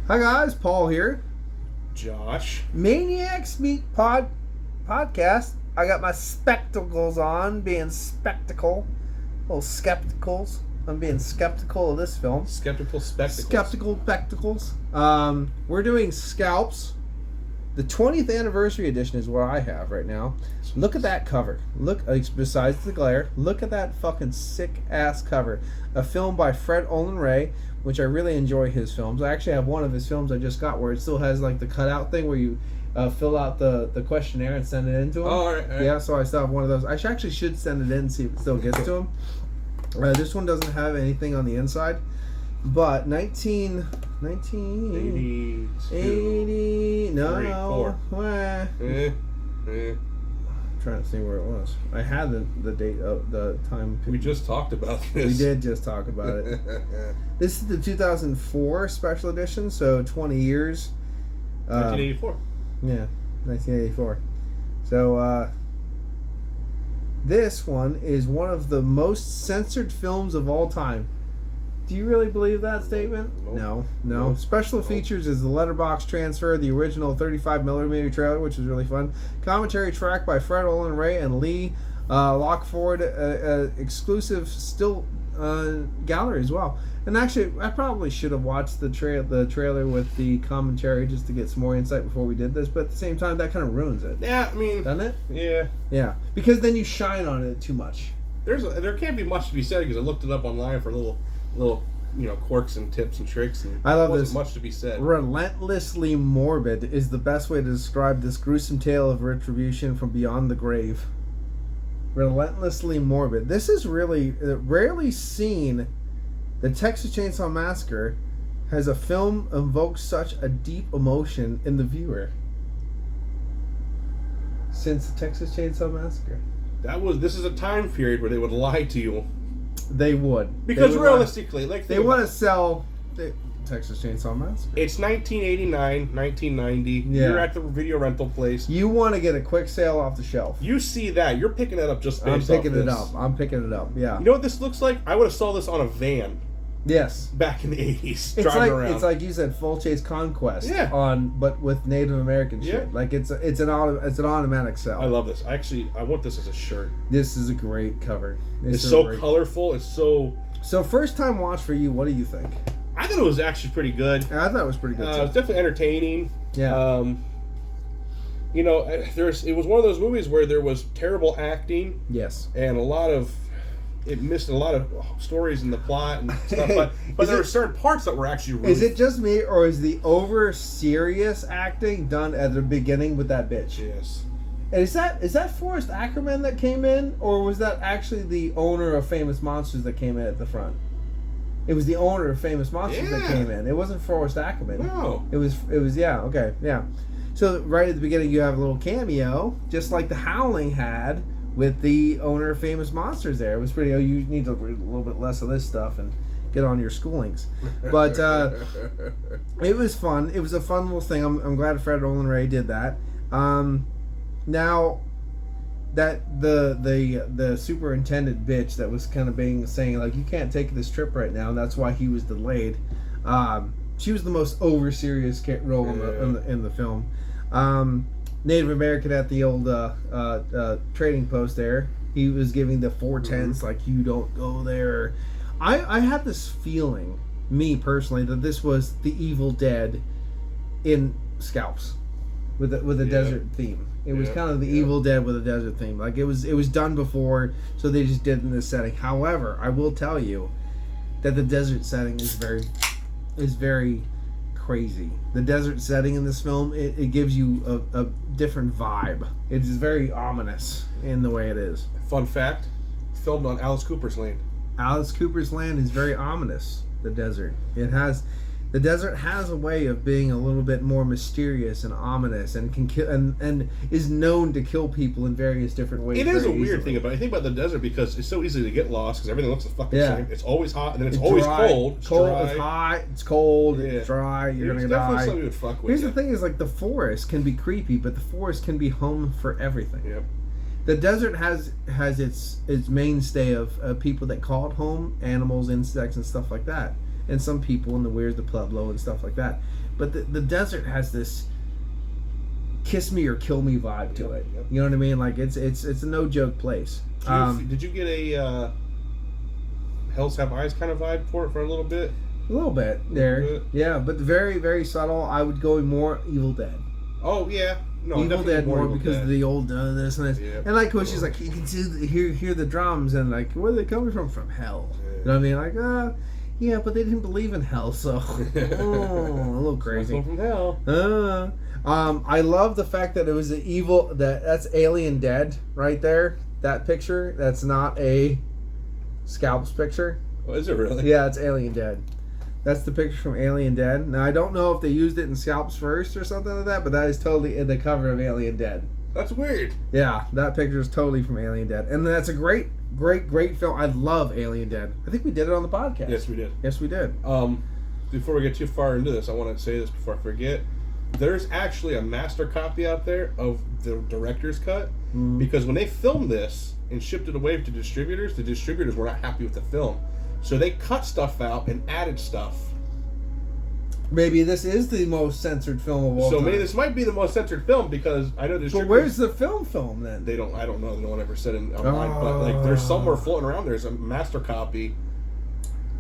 Hi guys, Paul here. Josh. ManiacsMeat podcast. I got my spectacles on, being spectacle. Little skepticals. I'm being skeptical of this film. Skeptical spectacles. Skeptical spectacles. We're doing Scalps. The 20th anniversary edition is what I have right now. Look at that cover. Look, besides the glare, look at that fucking sick ass cover. A film by Fred Olen Ray, which I really enjoy his films. I actually have one of his films I just got where it still has like the cutout thing where you fill out the questionnaire and send it in to him. Oh, all right. Yeah, so I still have one of those. I actually should send it in and see if it still gets to him. This one doesn't have anything on the inside. But 80, no. I'm trying to see where it was. I had the date of the time. We just talked about this. We did just talk about it. This is the 2004 special edition, so 20 years. 1984. Yeah, 1984. So this one is one of the most censored films of all time. Do you really believe that statement? Nope. No. Special features is the letterbox transfer, the original 35mm trailer, which is really fun. Commentary track by Fred Olen Ray and Lee Lockford, exclusive still gallery as well. And actually, I probably should have watched the trailer with the commentary just to get some more insight before we did this. But at the same time, that kind of ruins it. Yeah, I mean, doesn't it? Yeah. Yeah, because then you shine on it too much. There can't be much to be said because I looked it up online for little quirks and tips and tricks, and I love there wasn't this. much to be said. Relentlessly morbid is the best way to describe this gruesome tale of retribution from beyond the grave. Relentlessly morbid. This is really rarely seen. The Texas Chainsaw Massacre has a film evoke such a deep emotion in the viewer since the Texas Chainsaw Massacre. This is a time period where they would lie to you. They would. Because realistically, they want to sell the Texas Chainsaw Massacre. It's 1989, 1990. Yeah. You're at the video rental place. You want to get a quick sale off the shelf. You see that. You're picking it up just based I'm picking off it this. up. I'm picking it up, yeah. You know what this looks like? I would have saw this on a van. Yes. Back in the 80s, driving around. It's like you said, Full Chase Conquest. Yeah. But with Native American shit. Yeah. Like it's an automatic sell. I love this. I want this as a shirt. This is a great cover. It's so colorful. It's so. So first time watch for you. What do you think? I thought it was actually pretty good. I thought it was pretty good too. It was definitely entertaining. Yeah. It was one of those movies where there was terrible acting. Yes. And it missed a lot of stories in the plot and stuff, but there were certain parts that were actually really... Is it just me, or is the over-serious acting done at the beginning with that bitch? Yes. And is that Forrest Ackerman that came in, or was that actually the owner of Famous Monsters that came in at the front? It was the owner of Famous Monsters that came in. It wasn't Forrest Ackerman. No. It was okay, yeah. So right at the beginning you have a little cameo, just like The Howling had, with the owner of Famous Monsters there. It was pretty... you need to read a little bit less of this stuff and get on your schoolings. But it was fun. It was a fun little thing. I'm glad Fred Olen Ray did that. Now, that the superintendent bitch that was kind of saying, like, you can't take this trip right now, and that's why he was delayed. She was the most over-serious role in the film. Native American at the old trading post there. He was giving the 410s, like, you don't go there. I had this feeling, me personally, that this was the Evil Dead in Scalps with a desert theme. It was kind of the Evil Dead with a desert theme. Like, it was done before, so they just did it in this setting. However, I will tell you that the desert setting is very crazy. The desert setting in this film, it gives you a different vibe. It is very ominous in the way it is. Fun fact, filmed on Alice Cooper's land. Alice Cooper's land is very ominous, the desert. The desert has a way of being a little bit more mysterious and ominous, and can kill and is known to kill people in various different ways. It is a weird thing about. I think about the desert because it's so easy to get lost because everything looks the fucking same. It's always hot and then it's always dry, cold. It's hot. It's cold. It's dry. You're gonna die. Definitely something you would fuck with. Here's the thing: is like the forest can be creepy, but the forest can be home for everything. Yep. The desert has its mainstay of people that call it home, animals, insects, and stuff like that. and some people in the Where's the Pueblo and stuff like that. But the desert has this kiss me or kill me vibe to it. Yep. You know what I mean? Like it's a no joke place. Did you get a Hells Have Eyes kind of vibe for it for a little bit? A little bit there, yeah, but very, very subtle. I would go more Evil Dead. Oh yeah, no, Evil Dead more because Dead. of the old this and this, and like when she's Oh. like, you can see hear the drums and like, where are they coming from? From hell. Yeah. You know what I mean? Like, yeah, but they didn't believe in hell, so a little crazy. From hell. I love the fact that it was the evil that's Alien Dead right there. That picture, that's not a Scalps picture. Oh, is it really? Yeah, it's Alien Dead. That's the picture from Alien Dead. Now, I don't know if they used it in Scalps first or something like that, but that is totally in the cover of Alien Dead. That's weird. Yeah, that picture is totally from Alien Dead. And that's a great film. I love Alien Dead. I think we did it on the podcast. Yes, we did. Yes, we did. Before we get too far into this, I want to say this before I forget. There's actually a master copy out there of the director's cut, because when they filmed this and shipped it away to distributors, the distributors were not happy with the film. So they cut stuff out and added stuff. Maybe this is the most censored film of all time. So maybe this might be the most censored film, because I know the But distributors... where's the film then? I don't know. No one ever said it online. But like, there's somewhere floating around. There's a master copy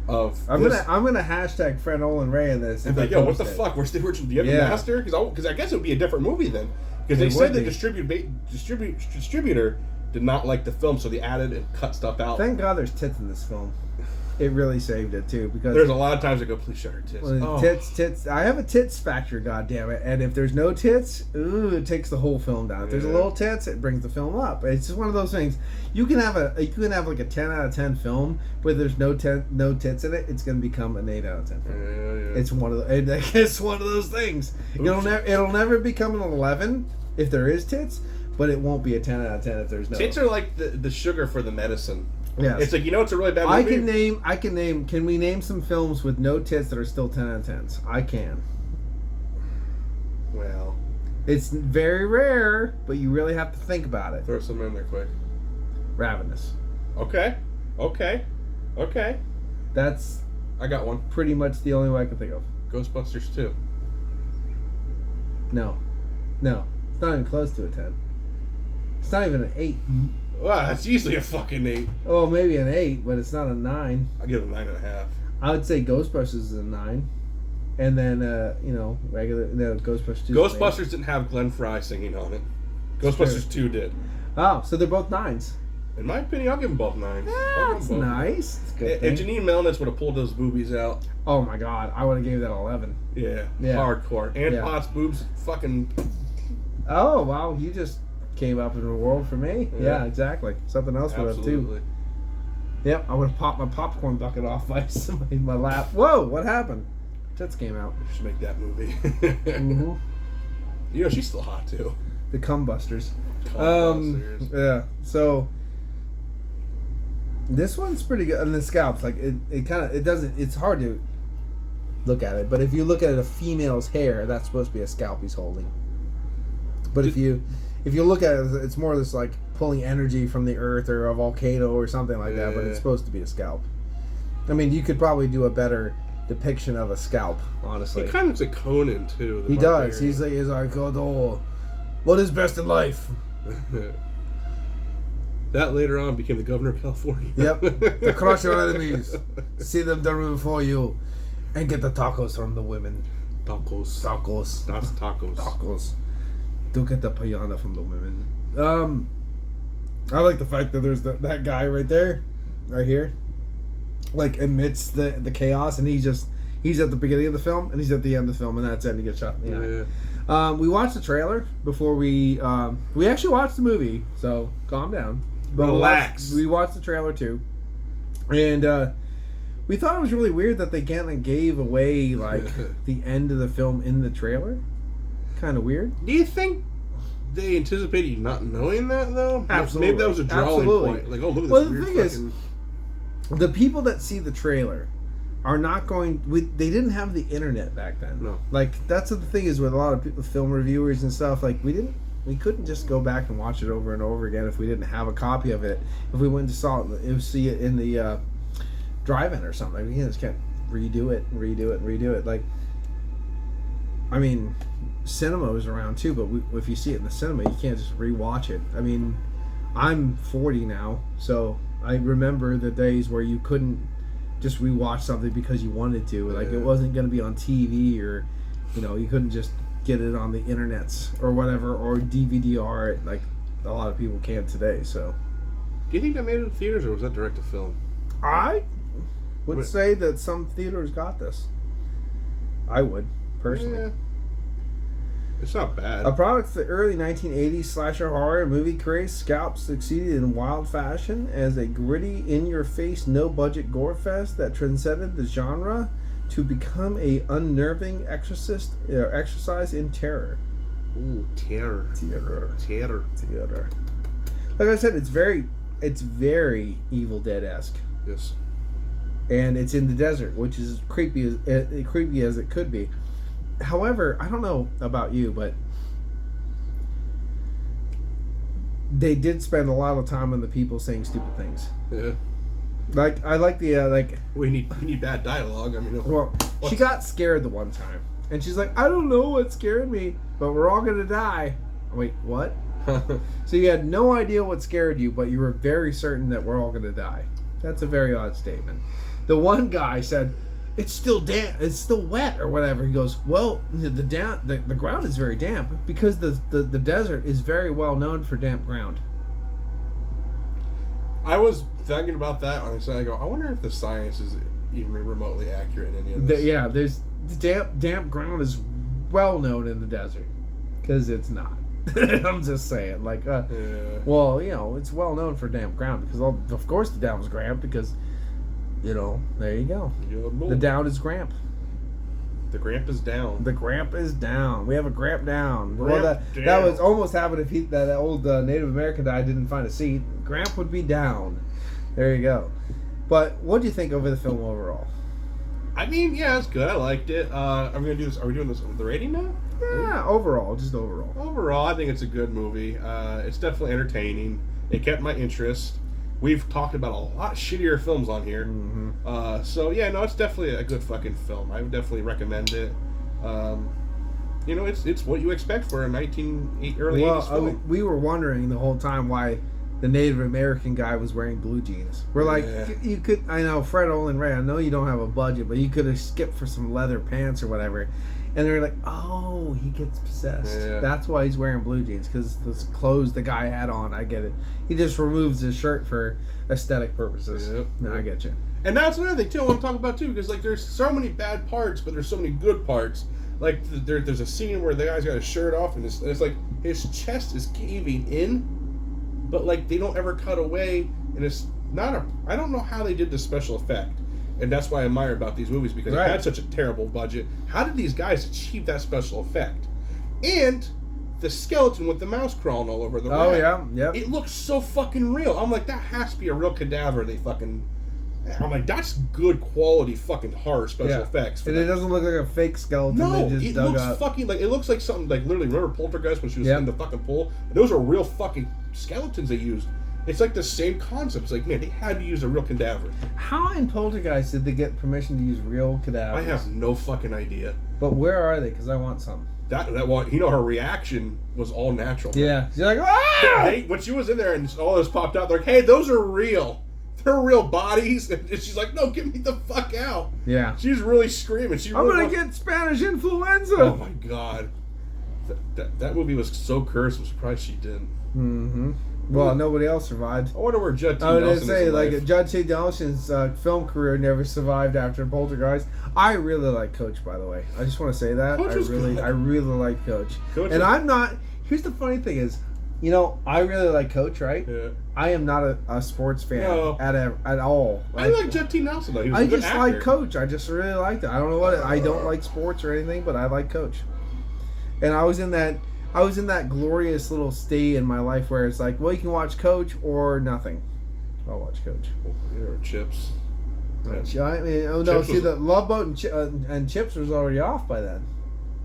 of I'm this. gonna hashtag Fred Olin Ray in this. And like, yo, what the fuck? Where's the original? Do you have the master? Because I guess it would be a different movie then. Because they said the distributor did not like the film, so they added and cut stuff out. Thank God there's tits in this film. It really saved it too, because there's a lot of times I go, please shut her tits. Well, tits. I have a tits factor, goddammit. And if there's no tits, it takes the whole film down. If there's a little tits, it brings the film up. It's just one of those things. You can have like a 10 out of 10 film, but if there's no tits in it, it's gonna become an 8 out of 10 film. Yeah. It's one of those things. It'll never become an 11 if there is tits, but it won't be a 10 out of 10 if there's no. Tits are like the sugar for the medicine. Yeah, it's like, it's a really bad movie. Can we name some films with no tits that are still 10 out of 10s? I can. Well, it's very rare, but you really have to think about it. Throw some in there quick. Ravenous. Okay. That's I got one. pretty much the only way I can think of. Ghostbusters 2. No. It's not even close to a 10. It's not even an 8. Wow, that's usually a fucking 8. Oh, maybe an 8, but it's not a 9. I'll give it a 9.5. I would say Ghostbusters is a 9. And then, regular... No, Ghostbusters 2 Ghostbusters didn't have Glenn Fry singing on it. Ghostbusters 2 did. Oh, so they're both 9s. In my opinion, I'll give them both 9s. That's nice. It's a good And thing. Janine Melnitz would have pulled those boobies out. Oh my God, I would have gave that 11. Yeah. Yeah. Hardcore. And Yeah. Potts boobs fucking... Oh, wow, you just came up in the world for me. Yeah. Yeah, exactly. Something else would have too. Absolutely. Yep, I would have popped my popcorn bucket off by somebody in my lap. Whoa, what happened? Tits came out. We should make that movie. Mm-hmm. She's still hot too. The Cumbusters. Cumbusters. Yeah, so this one's pretty good. And the Scalps, like it's hard to look at it, but if you look at a female's hair, that's supposed to be a scalp he's holding. But if you look at it, it's more or less like pulling energy from the earth or a volcano or something like that, but it's supposed to be a scalp. I mean, you could probably do a better depiction of a scalp, honestly. He kind of looks like Conan too. He does. He's like, oh, what is best in life? That later on became the governor of California. Yep. To crush your enemies, see them done before you, and get the tacos from the women. Tacos. That's tacos. Do get the payana from the women. I like the fact that there's that guy right there, right here, like amidst the chaos, and he's at the beginning of the film and he's at the end of the film, and that's it. And he gets shot in the eye. We watched the trailer before we actually watched the movie, so calm down. But Relax. We watched the trailer too, and we thought it was really weird that they kind of gave away like the end of the film in the trailer. Kind of weird. Do you think they anticipated you not knowing that though? Absolutely. Maybe that was a drawing point. Like, oh, look at this Well, the weird thing fucking... is, the people that see the trailer are not going. They didn't have the internet back then. No. Like that's the thing is with a lot of people, film reviewers and stuff. Like we couldn't just go back and watch it over and over again if we didn't have a copy of it. If we went and saw it, see it in the drive-in or something. We just redo it, redo it. Like, I mean, cinema was around too, but if you see it in the cinema, you can't just rewatch it. I mean, I'm 40 now, so I remember the days where you couldn't just rewatch something because you wanted to. Like, it wasn't going to be on TV, or, you know, you couldn't just get it on the internets or whatever, or DVD-R it like a lot of people can today. So, do you think that made it to theaters, or was that direct to film? I would say that some theaters got this. I would, personally. Yeah. It's not bad. A product of the early 1980s slasher horror movie craze, Scalps succeeded in wild fashion as a gritty, in-your-face, no-budget gore fest that transcended the genre to become a unnerving exercise in terror. Ooh, terror. Like I said, it's very Evil Dead-esque. Yes. And it's in the desert, which is creepy as it could be. However, I don't know about you, but they did spend a lot of time on the people saying stupid things. Yeah. Like, I like the We need bad dialogue. I mean, well, she got scared the one time, and she's like, I don't know what scared me, but we're all gonna die. Wait, what? So you had no idea what scared you, but you were very certain that we're all gonna die. That's a very odd statement. The one guy said, it's still damp, it's still wet, or whatever. He goes, well, the ground is very damp because the desert is very well known for damp ground. I was thinking about that on the side. I go, I wonder if the science is even remotely accurate in any of this. There's damp ground is well known in the desert, because it's not. I'm just saying, like, well, you know, it's well known for damp ground because, of course, the down was damp because, you know, there you go. The down is gramp. The gramp is down. The gramp is down. We have a gramp down. Gramp well, down. That was almost happened if that old Native American guy didn't find a seat. Gramp would be down. There you go. But what do you think of the film overall? I mean, yeah, it's good. I liked it. I'm gonna do this. Are we doing this with the rating now? Yeah, overall, just overall. Overall, I think it's a good movie. It's definitely entertaining. It kept my interest. We've talked about a lot shittier films on here. Mm-hmm. So, yeah, no, it's definitely a good fucking film. I would definitely recommend it. You know, it's what you expect for a early 80s film. We were wondering the whole time why the Native American guy was wearing blue jeans. We're like, you could, I know, Fred Olin Ray, I know you don't have a budget, but you could have skipped for some leather pants or whatever. And they're like, oh, he gets possessed. Yeah. That's why he's wearing blue jeans, because the clothes the guy had on, I get it. He just removes his shirt for aesthetic purposes. Yep. No, I get you. And that's another thing, too, I want to talk about, too, because, like, there's so many bad parts, but there's so many good parts. Like, there's a scene where the guy's got his shirt off, and it's like, his chest is caving in, but, like, they don't ever cut away, and it's not I don't know how they did the special effect. And that's why I admire about these movies, because it had such a terrible budget. How did these guys achieve that special effect? And the skeleton with the mouse crawling all over the rat. Oh, yeah. Yep. It looks so fucking real. I'm like, that has to be a real cadaver. I'm like, that's good quality fucking horror special effects. And it doesn't look like a fake skeleton. No, they just it dug looks up. fucking like, it looks like something like, literally, remember Poltergeist when she was in the fucking pool? Those are real fucking skeletons they used. It's like the same concept. It's like, man, they had to use a real cadaver. How in Poltergeist did they get permission to use real cadavers? I have no fucking idea. But where are they? Because I want some. That one, you know, her reaction was all natural. Yeah. She's like, ah! When she was in there and all this popped out, they're like, hey, those are real. They're real bodies. And she's like, no, get me the fuck out. Yeah. She's really screaming. I'm going to get Spanish influenza. Oh, my God. That movie was so cursed. I'm surprised she didn't. Mm-hmm. Well, nobody else survived. I wonder where Judd T. I was Nelson going to say, like, life. Judd T. Nelson's film career never survived after Poltergeist. I really like Coach, by the way. I just want to say that. Coach was good. I really like Coach. And I'm not... Here's the funny thing is, you know, I really like Coach, right? Yeah. I am not a sports fan at all. I like Judd T. Nelson, though. He was I a good just actor. like Coach. I just really liked it. I don't know what I don't like sports or anything, but I like Coach. And I was in that glorious little state in my life where it's like, well, you can watch Coach or nothing. I'll watch Coach. Or Chips. I mean, oh no, see, the Love Boat and Chips was already off by then.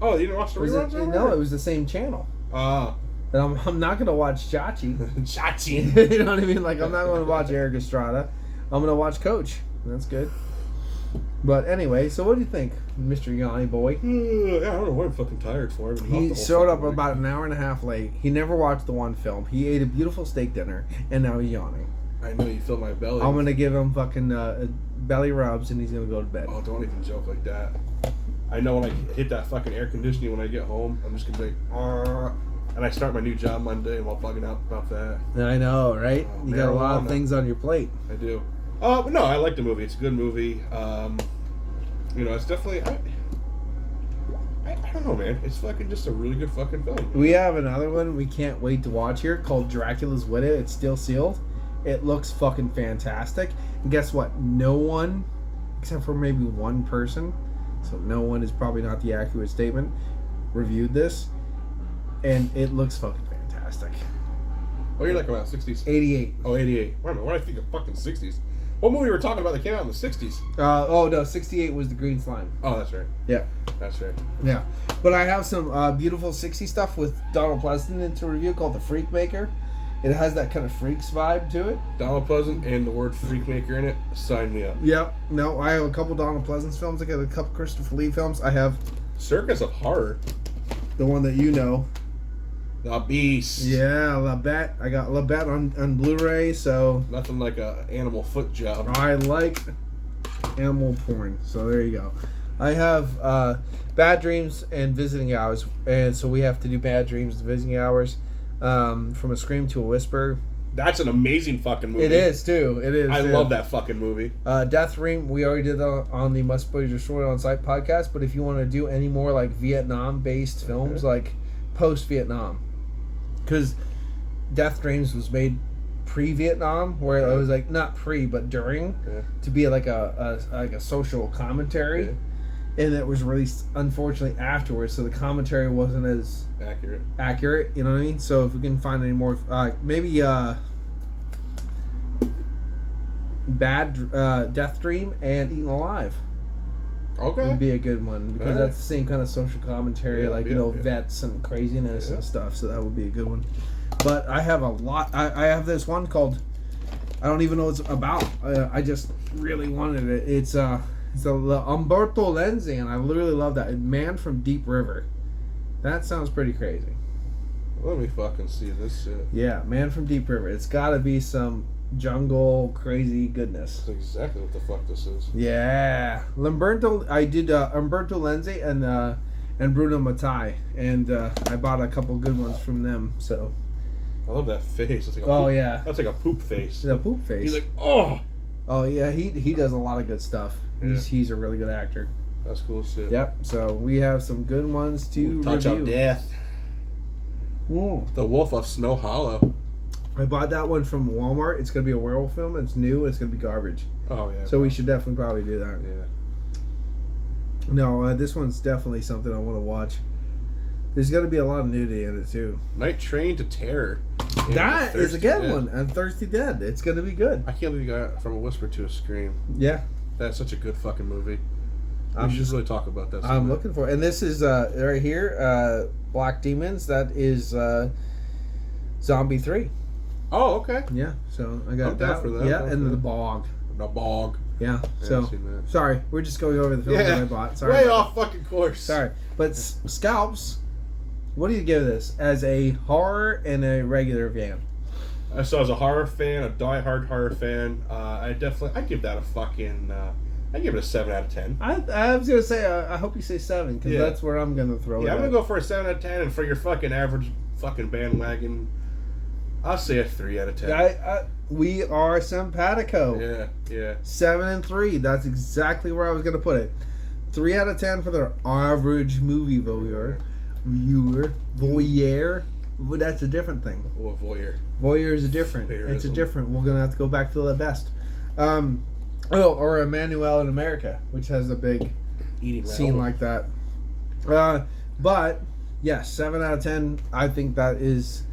Oh, you didn't watch the reruns? No, it was the same channel. And I'm not going to watch Chachi. Chachi. You know what I mean? Like, I'm not going to watch Eric Estrada. I'm going to watch Coach. That's good. But anyway, so what do you think, Mr. Yanni boy? I don't know what I'm fucking tired for. He showed up about an hour and a half late. He never watched the one film. He ate a beautiful steak dinner, and now he's yawning. I know you fill my belly. I'm gonna give him fucking belly rubs, and he's gonna go to bed. Oh, don't even joke like that. I know when I hit that fucking air conditioning when I get home, I'm just gonna be like, and I start my new job Monday, and I'm bugging out about that. I know, right? You got a lot of things on your plate. I do. But no, I like the movie. It's a good movie. It's definitely. I don't know, man. It's fucking just a really good fucking film. We have another one we can't wait to watch here called Dracula's Widow. It's still sealed. It looks fucking fantastic. And guess what? No one, except for maybe one person, so no one is probably not the accurate statement, reviewed this. And it looks fucking fantastic. Oh, you're like around 60s? 88. Oh, 88. Wait a minute, what do I think of fucking 60s? What movie were we talking about that came out in the 60s? No, 68 was The Green Slime. Oh, that's right. Yeah. That's right. Yeah. But I have some beautiful 60s stuff with Donald Pleasant to review called The Freak Maker. It has that kind of Freaks vibe to it. Donald Pleasant and the word Freak Maker in it. Sign me up. Yep. No, I have a couple Donald Pleasance films. I got a couple Christopher Lee films. I have Circus of Horror. the one that you know. The Beast. Yeah, La Bête. I got La Bête on Blu-ray, so... Nothing like a animal foot job. I like animal porn, so there you go. I have Bad Dreams and Visiting Hours, and so we have to do Bad Dreams and Visiting Hours. From a Scream to a Whisper. That's an amazing fucking movie. It is, too. It is. I love that fucking movie. Death Dream, we already did that on the Must Be Destroyed on Site podcast, but if you want to do any more like Vietnam-based films, like post-Vietnam, because Death Dreams was made pre-Vietnam, where it was like not pre, but during, to be like a social commentary. Yeah. And it was released, unfortunately, afterwards, so the commentary wasn't as accurate, you know what I mean? So if we can find any more, maybe Bad Death Dream and Eaten Alive. Okay. Would be a good one, because that's the same kind of social commentary, vets and craziness and stuff, so that would be a good one. But I have a lot. I have this one called, I don't even know what it's about. I just really wanted it. It's Umberto Lenzi, and I literally love that. Man from Deep River. That sounds pretty crazy. Let me fucking see this shit. Yeah, Man from Deep River. It's got to be some jungle crazy goodness. That's exactly what the fuck this is. Yeah, I did Umberto Lenzi and Bruno Mattei, and I bought a couple good ones from them. So. I love that face. It's like yeah. That's like a poop face. The poop face. He's like, oh. Oh yeah, he does a lot of good stuff. He's a really good actor. That's cool shit. Yep. So we have some good ones to Touch review. of Death. Ooh. The Wolf of Snow Hollow. I bought that one from Walmart. It's gonna be a werewolf film. It's new. It's gonna be garbage. Oh yeah. So we should definitely probably do that. Yeah. No, this one's definitely something I want to watch. There's gonna be a lot of nudity in it too. Night Train to Terror. That is a good one. And Thirsty Dead. It's gonna be good. I can't believe you got From a Whisper to a Scream. Yeah. That's such a good fucking movie. We should really talk about that. I'm looking for it. And this is right here, Black Demons. That is Zombie 3. Oh, okay. Yeah, so I got that for that. Yeah, and The Bog. The Bog. Yeah, so sorry, we're just going over the films that I bought. Sorry, way off fucking course. Sorry, but Scalps. What do you give this as a horror and a regular fan? So as a horror fan, a die-hard horror fan, I give that a fucking. I give it a 7 out of 10. I was gonna say I hope you say 7 because that's where I'm gonna throw it. Yeah, I'm gonna go for a 7 out of 10, and for your fucking average fucking bandwagon, I'll say a 3 out of 10. We are simpatico. Yeah. 7 and 3. That's exactly where I was gonna put it. 3 out of 10 for the average movie voyeur. Well, that's a different thing. Well, voyeur. Voyeur is a different. Voyeurism. It's a different. We're gonna have to go back to the best. Or Emmanuel in America, which has a big eating scene like that. But yes, 7 out of 10. I think that is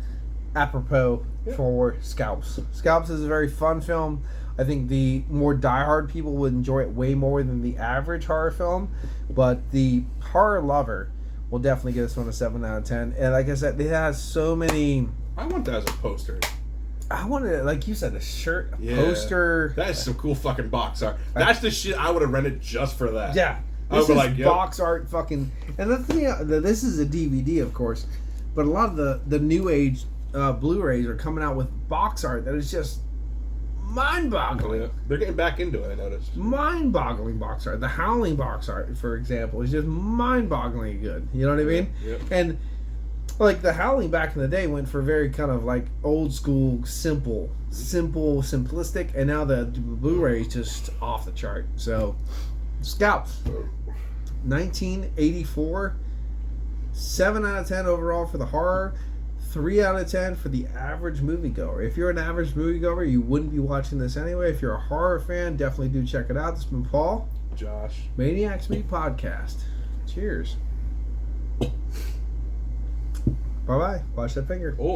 apropos for Scalps. Scalps is a very fun film. I think the more diehard people would enjoy it way more than the average horror film, but the horror lover will definitely give this one a 7 out of 10. And like I said, it has so many. I want that as a poster. I wanted, like you said, a shirt, a Yeah. poster. That is some cool fucking box art. That's the shit I would have rented just for that. Yeah. I This would is be like, yep. box art fucking... And the thing, this is a DVD, of course, but a lot of the new age Blu-rays are coming out with box art that is just mind-boggling. Yeah. They're getting back into it, I noticed. Mind-boggling box art. The Howling box art, for example, is just mind-bogglingly good. You know what I mean? Yep. And like the Howling back in the day went for very kind of like old school, simple, simplistic, and now the Blu-ray is just off the chart. So, Scalps, 1984, 7 out of 10 overall for the horror. 3 out of 10 for the average moviegoer. If you're an average moviegoer, you wouldn't be watching this anyway. If you're a horror fan, definitely do check it out. This has been Paul. Josh. ManiacsMeat Podcast. Cheers. Bye-bye. Watch that finger. Oh.